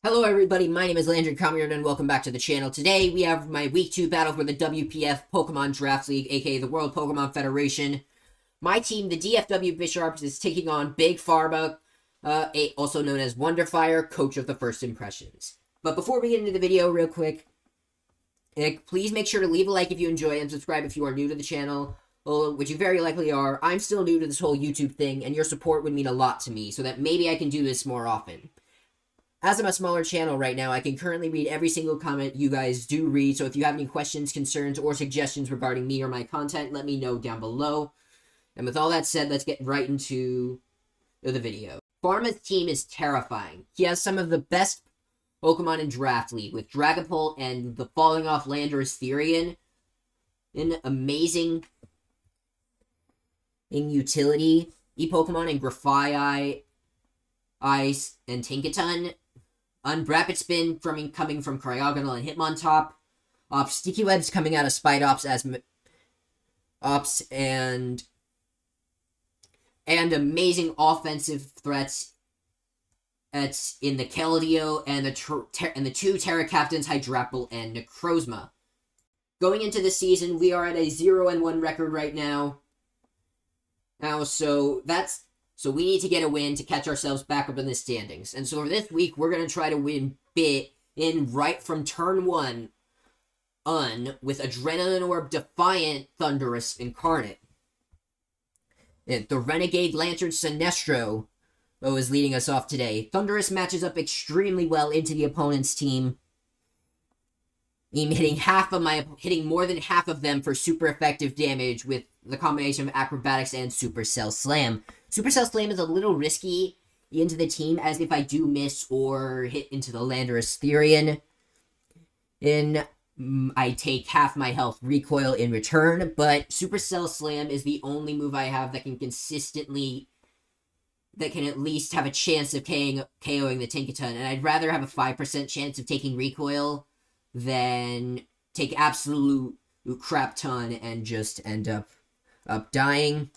Hello everybody, my name is Landry Comiard and welcome back to the channel. Today we have my Week 2 battle for the WPF Pokemon Draft League, aka the World Pokemon Federation. My team, the DFW Bisharps, is taking on Big Pharma, also known as Wonderfire, coach of the First Impressions. But before we get into the video real quick, please make sure to leave a like if you enjoy and subscribe if you are new to the channel, which you very likely are. I'm still new to this whole YouTube thing and your support would mean a lot to me so that maybe I can do this more often. As I'm a smaller channel right now, I can currently read every single comment you guys do read, so if you have any questions, concerns, or suggestions regarding me or my content, let me know down below. And with all that said, let's get right into the video. Pharma's team is terrifying. He has some of the best Pokemon in Draft League, with Dragapult and the falling off Landorus Therian in amazing in utility. E-Pokemon and Grafaiai, Ice, and Tinkaton. Unwrapped Spin coming from Cryogonal and Hitmontop. Sticky Webs coming out of Spidops as Ops and amazing offensive threats in the Keldeo and the two Terra Captains, Hydrapple and Necrozma. Going into the season, we are at a 0-1 record right now. So we need to get a win to catch ourselves back up in the standings. And so for this week, we're going to try to win right from turn 1 with Adrenaline Orb, Defiant, Thundurus, Incarnate. And the Renegade Lantern Sinestro is leading us off today. Thundurus matches up extremely well into the opponent's team. I'm hitting more than half of them for super effective damage with the combination of Acrobatics and Supercell Slam. Supercell Slam is a little risky into the team, as if I do miss or hit into the Landorus Therian, I take half my health recoil in return, but Supercell Slam is the only move I have that can at least have a chance of KOing the Tinkaton, and I'd rather have a 5% chance of taking recoil than take absolute crap ton and just end up dying.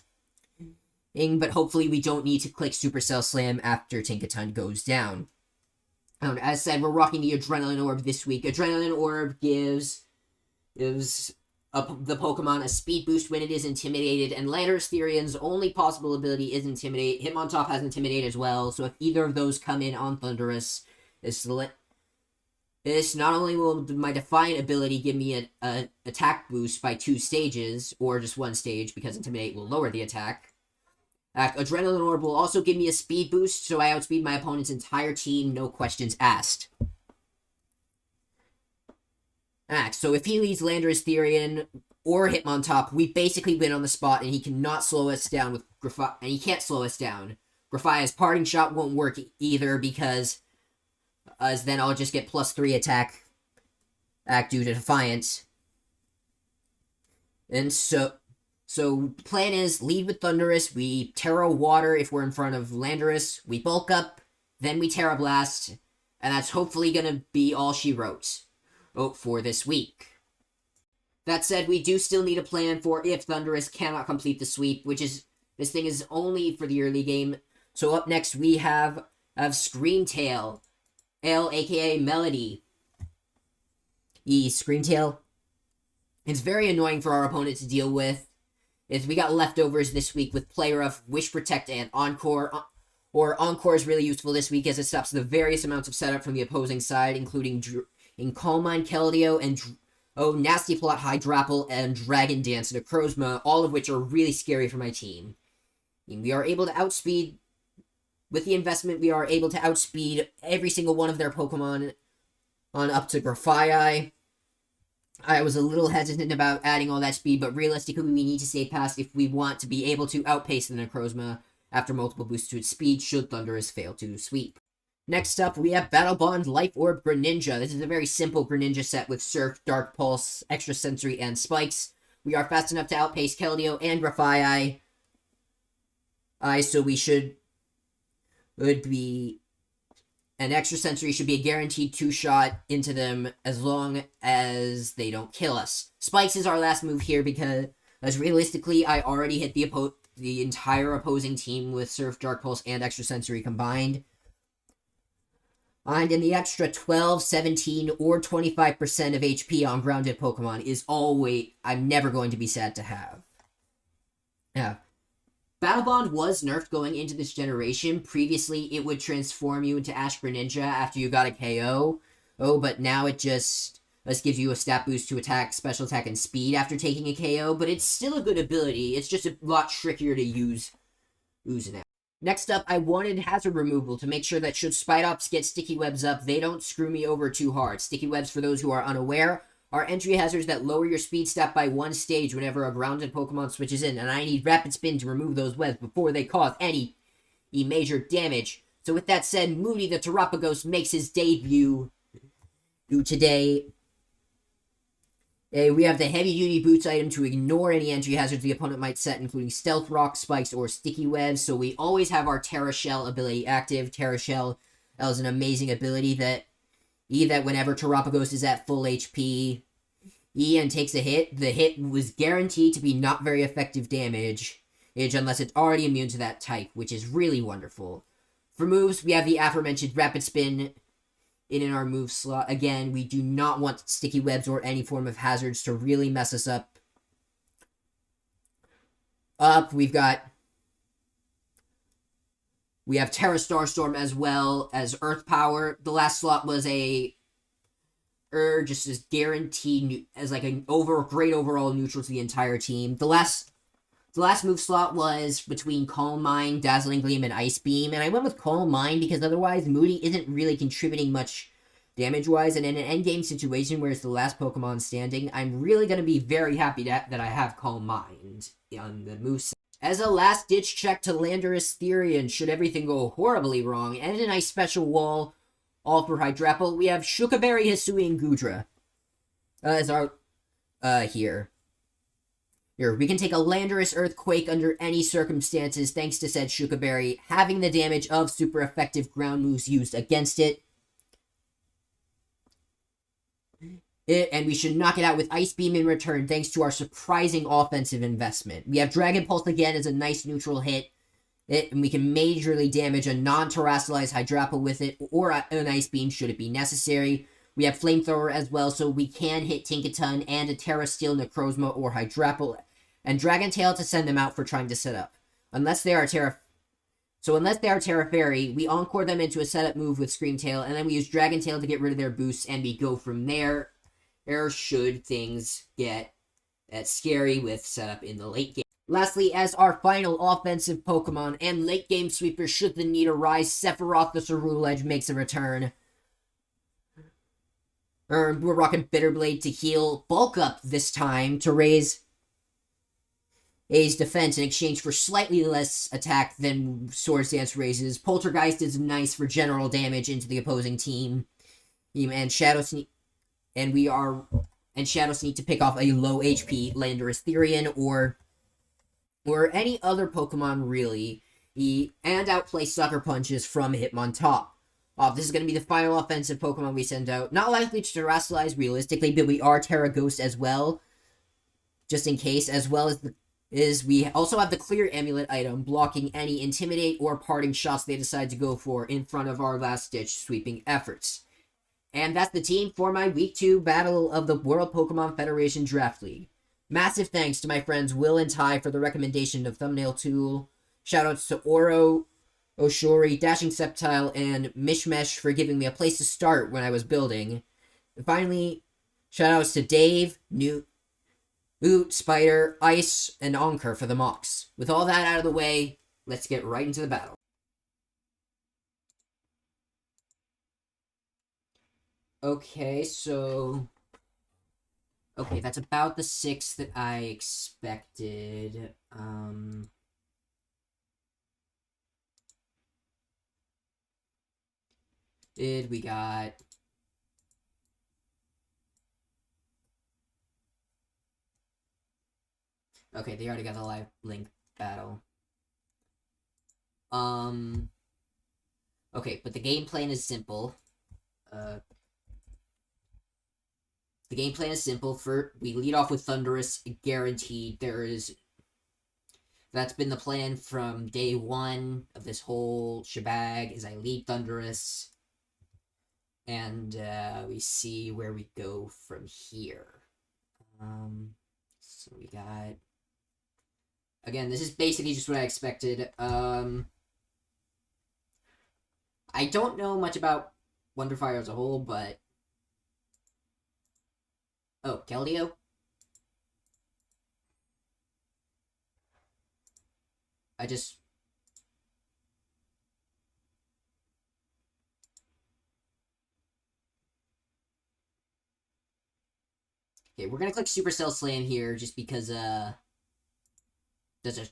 But hopefully we don't need to click Supercell Slam after Tinkaton goes down. As said, we're rocking the Adrenaline Orb this week. Adrenaline Orb gives the Pokemon a speed boost when it is intimidated, and Landorus Therian's only possible ability is Intimidate. Hitmontop has Intimidate as well, so if either of those come in on Thundurus, this not only will my Defiant ability give me an attack boost by 2 stages, or just 1 stage, because Intimidate will lower the attack. Adrenaline Orb will also give me a speed boost, so I outspeed my opponent's entire team, no questions asked. So if he leads Landorus Therian or Hitmontop, we basically win on the spot, and he cannot slow us down with and he can't slow us down. Grafaiai's Parting Shot won't work either, because then I'll just get +3 attack due to Defiance. And so the plan is, lead with Thundurus, we Terra Water if we're in front of Landorus, we bulk up, then we Terra Blast, and that's hopefully gonna be all she wrote for this week. That said, we do still need a plan for if Thundurus cannot complete the sweep, this thing is only for the early game. So up next we have Screamtail, aka Melody. Screamtail. It's very annoying for our opponent to deal with. We got leftovers this week with Play Rough, Wish Protect, and Encore. Encore is really useful this week as it stops the various amounts of setup from the opposing side, including Calm Mind Keldeo and Nasty Plot Hydrapple and Dragon Dance Necrozma, all of which are really scary for my team. We are able to outspeed, with the investment, we are able to outspeed every single one of their Pokemon on up to Grafaiai. I was a little hesitant about adding all that speed, but realistically we need to stay past if we want to be able to outpace the Necrozma after multiple boosts to its speed should Thundurus fail to sweep. Next up, we have Battle Bond Life Orb Greninja. This is a very simple Greninja set with Surf, Dark Pulse, Extra Sensory, and Spikes. We are fast enough to outpace Keldeo and Grafaiai. So an Extra Sensory should be a guaranteed 2-shot into them as long as they don't kill us. Spikes is our last move here because realistically I already hit the entire opposing team with Surf, Dark Pulse, and Extra Sensory combined. And in the extra 12, 17, or 25% of HP on grounded Pokemon is always, I'm never going to be sad to have. Yeah. Battle Bond was nerfed going into this generation. Previously, it would transform you into Ash Greninja after you got a KO. Oh, but now it just gives you a stat boost to attack, special attack, and speed after taking a KO. But it's still a good ability. It's just a lot trickier to use now. Next up, I wanted hazard removal to make sure that should Spidops get sticky webs up, they don't screw me over too hard. Sticky webs, for those who are unaware, are entry hazards that lower your speed stat by 1 stage whenever a grounded Pokemon switches in, and I need Rapid Spin to remove those webs before they cause any major damage. So with that said, Moody the Terapagos makes his debut today. We have the heavy-duty boots item to ignore any entry hazards the opponent might set, including Stealth Rock, Spikes, or Sticky Webs, so we always have our Terra Shell ability active. Terra Shell is an amazing ability that whenever Terapagos is at full HP, and takes a hit, the hit was guaranteed to be not very effective damage, unless it's already immune to that type, which is really wonderful. For moves, we have the aforementioned Rapid Spin in our move slot. Again, we do not want sticky webs or any form of hazards to really mess us up. We have Terra Starstorm as well as Earth Power. The last slot was just as guaranteed as like an great overall neutral to the entire team. The last move slot was between Calm Mind, Dazzling Gleam, and Ice Beam, and I went with Calm Mind because otherwise Moody isn't really contributing much damage-wise, and in an endgame situation where it's the last Pokemon standing, I'm really going to be very happy that I have Calm Mind on the moveset. As a last-ditch check to Landorus Therian, should everything go horribly wrong, and a nice special wall, all for Hydrapple, we have Shukaberry, Hisui, and Gudra as our, here. Here, we can take a Landorus Earthquake under any circumstances thanks to said Shukaberry having the damage of super effective ground moves used against it. And we should knock it out with Ice Beam in return thanks to our surprising offensive investment. We have Dragon Pulse again as a nice neutral hit. And we can majorly damage a non-terrestrialized Hydrapple with it, or an Ice Beam should it be necessary. We have Flamethrower as well, so we can hit Tinkaton and a Terra Steel, Necrozma, or Hydrapple, and Dragon Tail to send them out for trying to set up. Unless they are Terra Fairy, we encore them into a setup move with Scream Tail, and then we use Dragon Tail to get rid of their boosts, and we go from there. Or should things get scary with setup in the late game. Lastly, as our final offensive Pokemon and late game sweeper should the need arise, Sephiroth the Ceruledge makes a return. We're rocking Bitterblade to heal Bulk Up this time to raise A's defense in exchange for slightly less attack than Swords Dance raises. Poltergeist is nice for general damage into the opposing team. And Shadow Sneak to pick off a low HP Landorus Therian or any other Pokemon really, and outplay Sucker Punches from Hitmontop. This is going to be the final offensive Pokemon we send out. Not likely to terrestrialize realistically, but we are Terra Ghost as well, just in case, as well as we also have the Clear Amulet item, blocking any Intimidate or Parting shots they decide to go for in front of our last-ditch sweeping efforts. And that's the team for my Week 2 Battle of the World Pokemon Federation Draft League. Massive thanks to my friends Will and Ty for the recommendation of Thumbnail Tool. Shoutouts to Oro, Oshori, Dashing Sceptile, and Mishmesh for giving me a place to start when I was building. And finally, shoutouts to Dave, Newt, Oot, Spider, Ice, and Onker for the mocks. With all that out of the way, let's get right into the battle. Okay, that's about the 6 that I expected. We got... Okay, they already got the live link battle. Okay, but the game plan is simple. The game plan is simple. We lead off with Thundurus, guaranteed. That's been the plan from day 1 of this whole shebang, is I lead Thundurus. And we see where we go from here. So we got... Again, this is basically just what I expected. I don't know much about Wonderfire as a whole, but... Oh, Keldeo? I just... Okay, we're gonna click Supercell Slam here just because, there's a...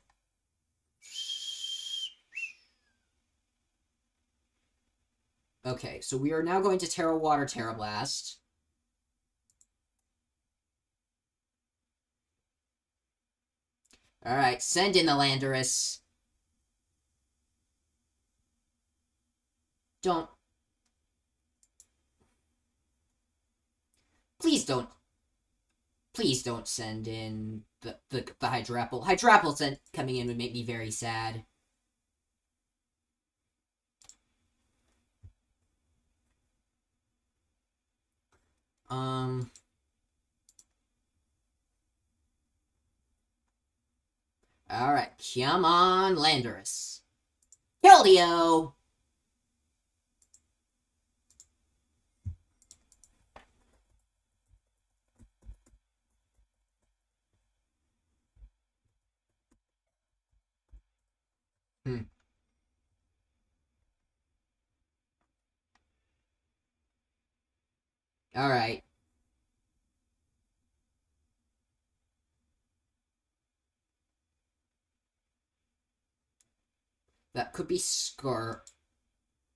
Okay, so we are now going to Terra Water Terra Blast. Alright, send in the Landorus. Don't... Please don't send in the Hydrapple. Hydrapple coming in would make me very sad. Alright, come on, Landorus. Keldeo! Alright. That could be Scar.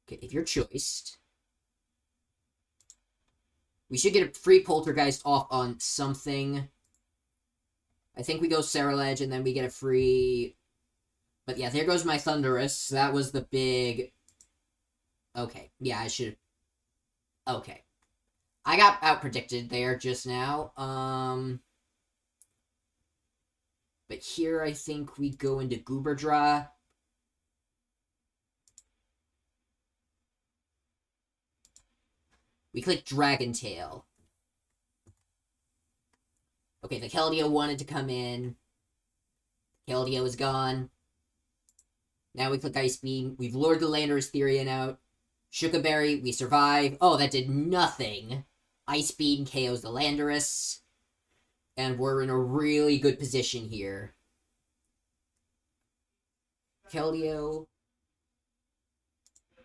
Okay, if you're choiced. We should get a free Poltergeist off on something. I think we go Ceruledge, and then we get a free... But yeah, there goes my Thundurus. That was the big... Okay, yeah, I should... Okay. I got out-predicted there just now. But here I think we go into Gooberdra. We click Dragon Tail. Okay, the Keldeo wanted to come in. Keldeo is gone. Now we click Ice Beam. We've lured the Landorus Therian out. Shukaberry, we survive. Oh, that did nothing. Ice Beam KOs the Landorus. And we're in a really good position here. Keldeo.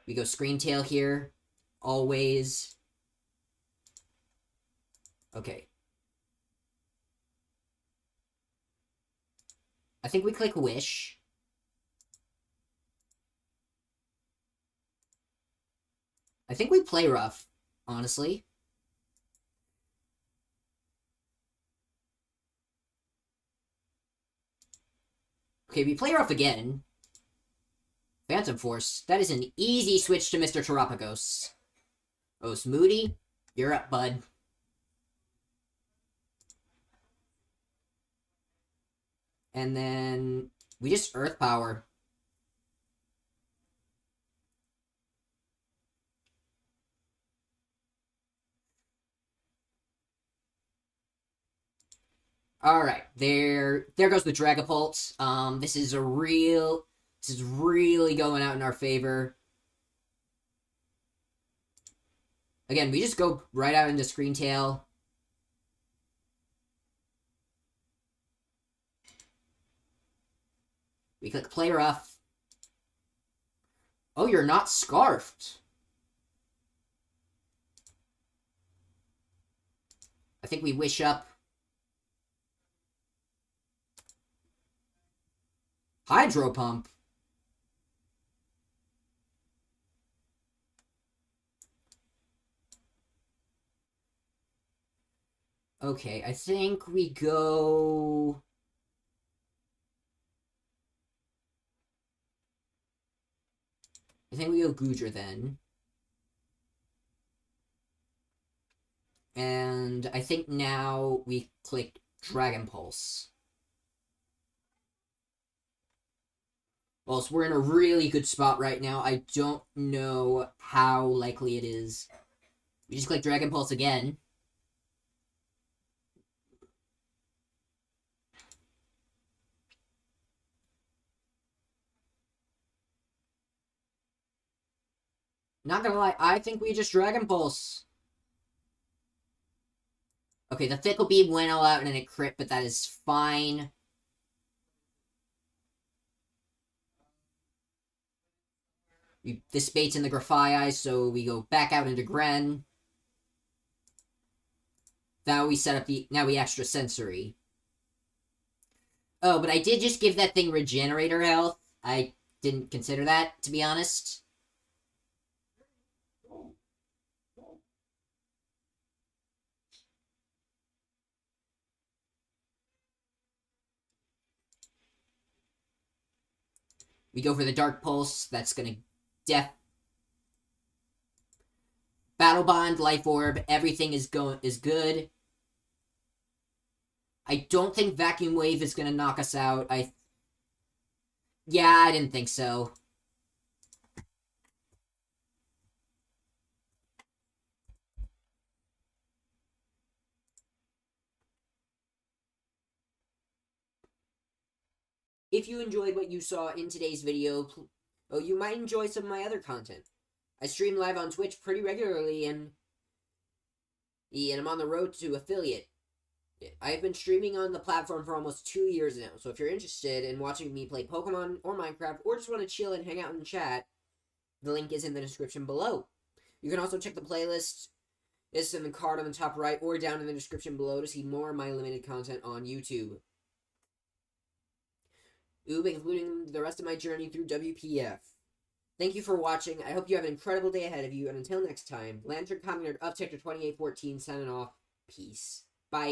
We go Scream Tail here. Always. Okay. I think we click Wish. I think we play rough, honestly. Okay, we play rough again. Phantom Force. That is an easy switch to Mr. Terapagos. Oh, Smoody, you're up, bud. And then we just Earth Power. Alright, there goes the Dragapult. This is really going out in our favor. Again, we just go right out into Screen Tail. We click Play Rough. Oh, you're not Scarfed. I think we Wish up. Hydro Pump. Okay, I think we go... I think we go Goodra then. And I think now we click Dragon Pulse. Well, so we're in a really good spot right now. I don't know how likely it is You just click Dragon Pulse again. Not gonna lie, I think we just Dragon Pulse. Okay, the Fickle Beam went all out and it crit, but that is fine. This baits in the Grafai, so we go back out into Gren. Now we set up the... Now we extra sensory. Oh, but I did just give that thing Regenerator health. I didn't consider that, to be honest. We go for the Dark Pulse. That's gonna Battle Bond, Life Orb, everything is good. I don't think Vacuum Wave is gonna knock us out. Yeah, I didn't think so. If you enjoyed what you saw in today's video, you might enjoy some of my other content. I stream live on Twitch pretty regularly, and I'm on the road to affiliate. I've been streaming on the platform for almost 2 years now, so if you're interested in watching me play Pokemon or Minecraft, or just want to chill and hang out in the chat, the link is in the description below. You can also check the playlist. It's in the card on the top right, or down in the description below to see more of my limited content on YouTube. Including the rest of my journey through WPF. Thank you for watching. I hope you have an incredible day ahead of you, and until next time, Lantern Commoner of Sector 2814 signing off. Peace. Bye.